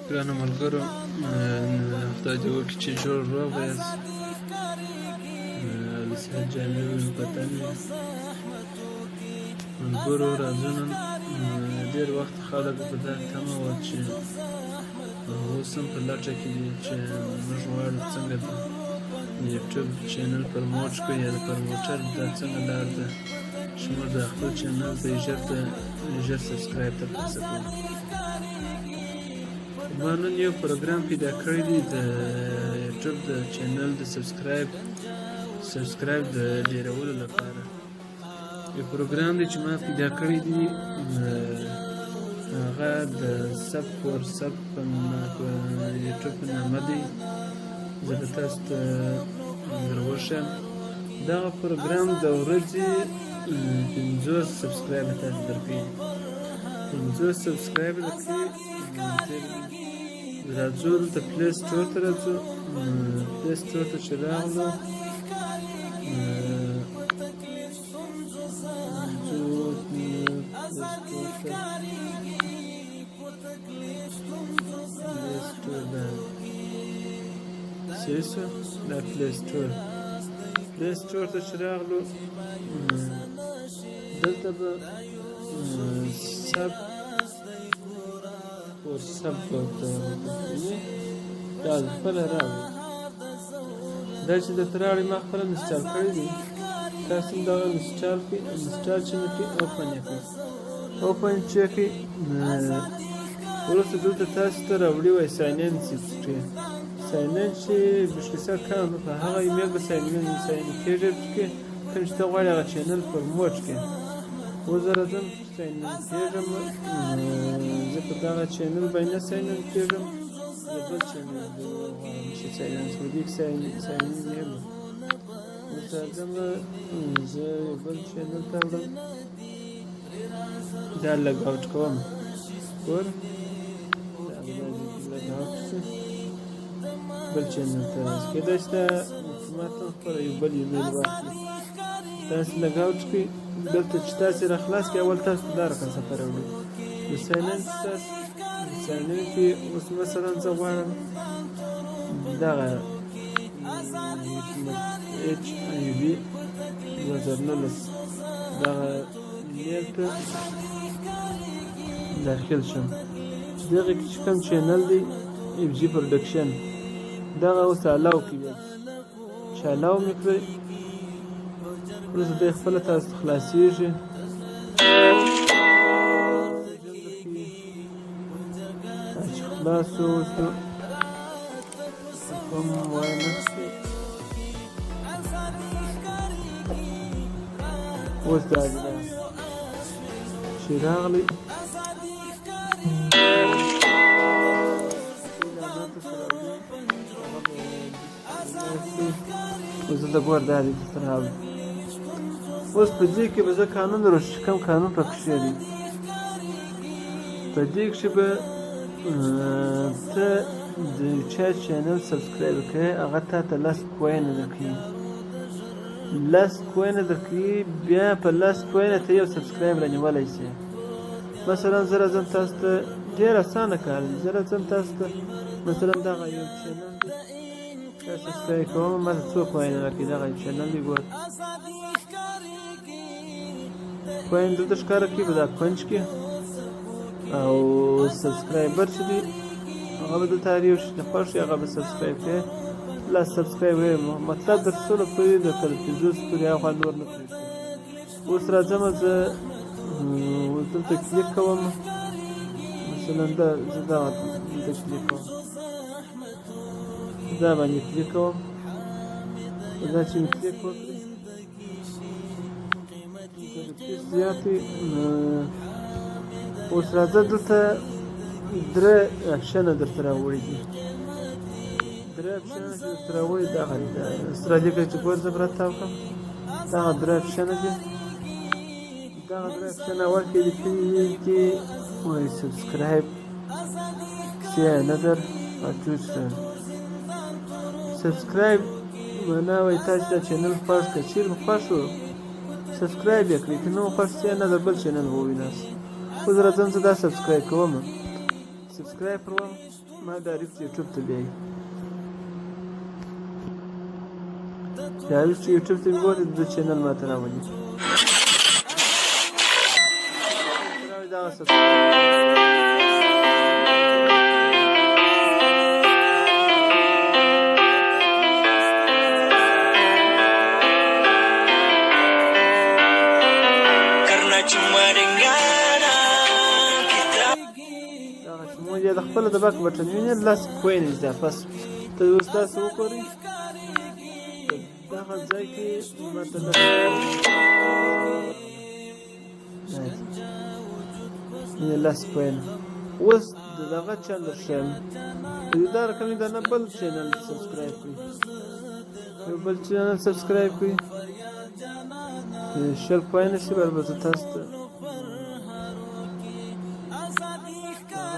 ګرانو ملګرو، خدای دې وکړي چې جوړ روغ یاست، د صحت جامې مو په تن وي. ملګرو راځو نن ډېر وخت خلک په دا تمه وه چې اوس هم په لټه کې دي چې موږ غواړو څنګه د یوټیوب چینل پرموټ کړو یا د پرموټر دا څنګه لار ده چې موږ د خپل چینل ته ژر سبسکرایب ترلاسه کړو. ما نن یو پروګرام پیدا کړی دی د یوټیوب د چینل د سبسکرایب د ډیرولو لپاره. یو پروګرام دی چې ما پیدا کړی دی، هغه د سب فور سب په یوټیوب په نامه دی. زه به تاسو ته دروښیم. دغه پروګرام د ورځې 50 سبسکرایب تاسو درکوي. 50 سبسکرایب درکوي. راځو دلته پلی سټور ته راځو. پلی سټور ته چې راغلو دا پلی سټور ته چې راغلو دلته به سب اور سب دا خپل راغلی. دا چې درته راغلی ما خپله انسټال کړی دی. تاسو هم دغه انسټال چې مې کړي اوپن یې کړئ. اوپن چې کړئ وروسته دلته تاسو ته راوړي وایي ساین ان ساین ان چې بشکسه کاندو په هغه ایمیل به ساین کېږي چې کوم چې ته غواړې هغه چینل پرموټ کړې. اوس زه راځم ساین ان کېږم. زه په دغه چینل باندې ساین ان کېږم. زه بل چینل غواړم چې ساین ان سعودي کې ساین ان یم. اوس راځم زه یو بل چینل ته وړم. دا لګ آوټ کوم. ګوره لګ آوټ شو. بل چینل ته راځي. کېدای شي دا ما ته خپله یو بل ایمیل واخلي. تاسو لګ آوټ کړئ. دلته چې تاسې را خلاص کړئ اول تاسو ته دا رقم صفحه راوړي. د ساین ان تاسو ساین ان کې اوس مثلا زه غواړم دغه HIB 2019 دغه ایمیل ته داخل شم. دغه کې چې کوم چینل دی FG پروډکشن دغه اوس الاو کړئ. چې الاو مې کړئ وروسته دی خپله تاسو ته خلاصېږي. چې خلاص شو اوس نو کوم وایه نه اوس دا دی چې راغلی اوس د ګور دا دی چې راغلی. اوس په دې کې به زه قانون چې کوم قانون پکښې دی په دې کښې به ته د چا چینل سبسکرایب کوې هغه تا ته 10 کوینه درکوي. 10 کوینه درکوي. بیا په 10 کوینه ته یو سبسکرایب رانیولی شي. مثلا زه راځم تاسو ته ډېر اسانه کار دی. زه راځم تاسو ته مثلا دغه یو چینل دا سبسکرایب کوم. ما ته 2 کوینه راکوي. دغه یو چینل دی ګوره کوین دلته ښکاره کړي به دا کونج کې او سبسکرایبر چې دی هغه به دلته هر یو شي ته خوښ وي هغه به سبسکرایب کوي. لا سبسکرایب مطلب در څومره پورې د 50 پورې هاخوا نور نه پرېږدي. اوس راځم زه دلته کلیک کوم. مثلا زه دغه دلته کلیک کوم. دا باندې کلیک کوم. دا چې مې کلیک وکړي زیاتې. اوس راځه دلته 3 اپشنه درته راوړي دي. 3 اپشنه چې درته راوړي دغه دي. استرالیا کې چې ګور زه به راتاو کړم دغه 3 اپشنه دي. دغه 3 اپشنه اول کې لیکلي دي وایي سبسکرایب see another or choose friend. سبسکرایب معنا وایي تاسو دا چینل خوښ کړئ. چیرې مو خوښ و سبسکرایب یې کړئ. که نه مو خوښ see another بل چینل به وویناست. اوس راځم زه دا سبسکرایب کوم. سبسکرایب کړم ما ډایرکټ یوټیوب ته بیایي ډایرکټ یوټیوب ته وګورئ د چینل ماته راولي دغه د خپل د بک بټن ویني لاس کوینز ده پس ته اوس تاسو وګورئ دغه ځای کې مثلا لاس کوین اوس دغه چینل شم دا رقم دا نه بل چینل سبسکرایب کړئ بل چینل سبسکرایب کړئ شل کوین شي برابر تاسو ته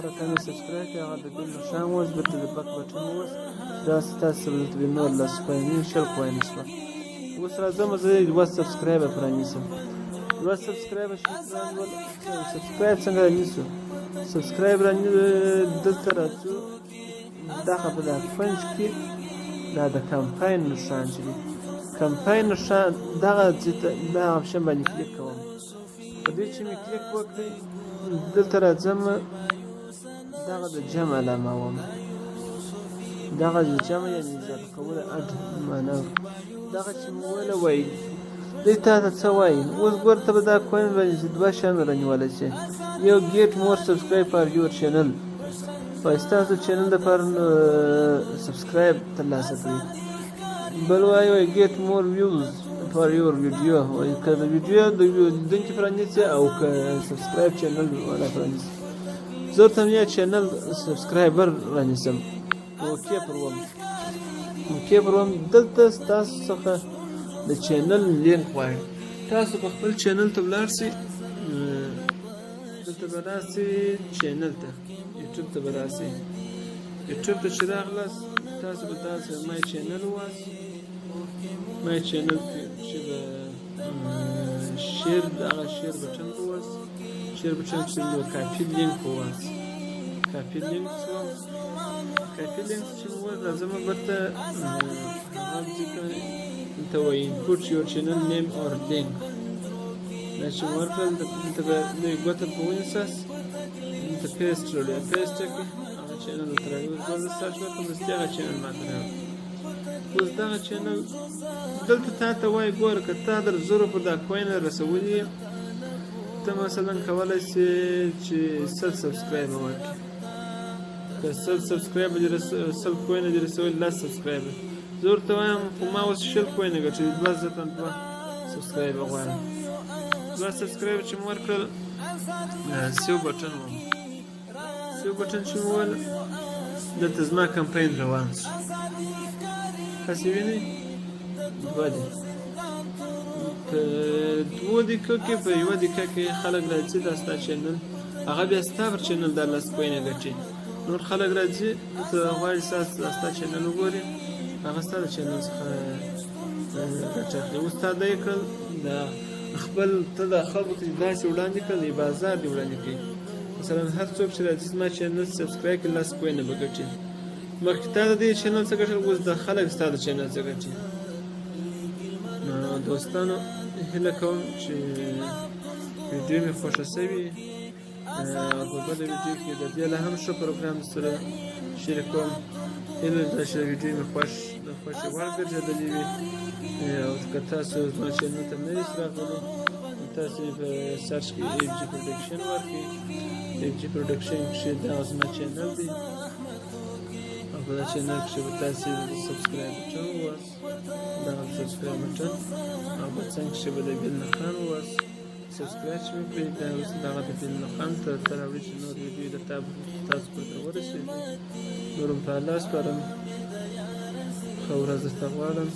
رقم سبسکرایب کړئ هغه د بل شام اوس به د بک بټن اوس دا تاسو ته نور لاس کوین شل کوین شو اوس راځم زه یو سبسکرایب پرانیسم یو سبسکرایب شي سبسکرایب څنګه رانیسو سبسکرایب دلته راځو دغه په پنځ کې دا د کمپاین نشان چې کمپاین نشان دغه دا آپشن باندې کلیک کوم په دې چې مې کلیک وکړئ دلته راځم دغه د جمع علامه وم دغه د جمع یعنې اضافه کول اډ معنا دغه چې مې ویله وایي دوی تا ته څه وایي اوس ګور ته به دا کوین باندې دوه شیان رانیولی شي یو ګیټ مور سبسکرایب فار یور چینل وایي ستاسو چینل دپاره سبسکرایب ترلاسه کړي بل وایي ګیټ مور ویوز فار یور ویډیو وایي که د ویډیو د لیدونکي پرانیسي او که سبسکرایب چینل والا پرانیسي زه ورته یا چینل سبسکرایبر رانیسم اوکې پر وم دلته ستاسو څخه د چینل لینک غواړي تاسو په خپل چینل ته ولاړ شئ دلته به راسئ چینل ته یوټیوب ته به راسئ یوټیوب ته چې راغلاست تاسو به داسې مای چینل وواسئ مای چینل چې به شیر دغه شیر بټن وواسئ شیر بټن چې یو کاپي لینک وواسئ کاپي لینک چې وواسئ راځم برته هغه ځکه ته وایي input your channel name or link دا چې ورکړل ته به نوې ګوته په ونیساس ته پیسټ کړئ پیسټ کړئ هغه چینل ورته راغلی اوس به زه سرچ وکړم دستي هغه چینل ماته راغلی اوس دغه چینل دلته تا ته وایي ګوره که تا در زرو په دا کوین رسولي ته مثلا کولی سې چې 100 سبسکرایبه ورکړي که 100 سبسکرایبه دې 100 کوینه دې رسولي 10 سبسکرایبه زه ورته وایم خو ما اوس شل کوینه ګټلي دوه سبسکرایبه غواړم دوه سبسکرایبه چې مې ورکړل سیو بټن وم سیو بټن چې مې وویل دلته زما کمپاین روان شو تاسې وینئ دوه دي په دوو دقیقو کې په یوه دقیقه کې خلک راځي دا ستا چینل هغه بیا ستا پر چینل دا لس کوینه ګټي نور خلک راځي ته غواړي ستا چینل وګوري هغه ستا د چینل څخه ګټه اخلي اوس تا دا یې کړل د خپل ته د خلکو ته داسې وړاندې کړل د بازار دې وړاندې کړي مثلا هر څوک چې راځي زما چینل سبسکرایب کړي لس کوینه به ګټي مخکې تا د دې چینل څه ګټل اوس د خلک ستا د چینل څه ګټي نو دوستانو هیله کوم چې ویډیو مې خوښه شوي په بله ویډیو کې د دې له هم ښه پروګرام سره شریکوم هیله ده چې ویډیو مې خوښې وړ ګرځېدلې وي او که تاسو زما چینل ته نه یاست راغلي تاسو په سرچ کې ایف جي پروډکشن ورکړئ ایف جي پروډکشن کښې دا زما چینل دی او په دا چینل کښې به تاسې سبسکرایب بټن وواسئ دغه سبسکرایب بټن او په څنګ کښې به د بیل نښان وواسئ سبسکرایب چې مې کړئ دا اوس دغه د بیل نښان ته راوړي چې نور ویډیو درته تاسو پورته ورسېږي نور هم په الله سپارم ښه ورځ درته غواړم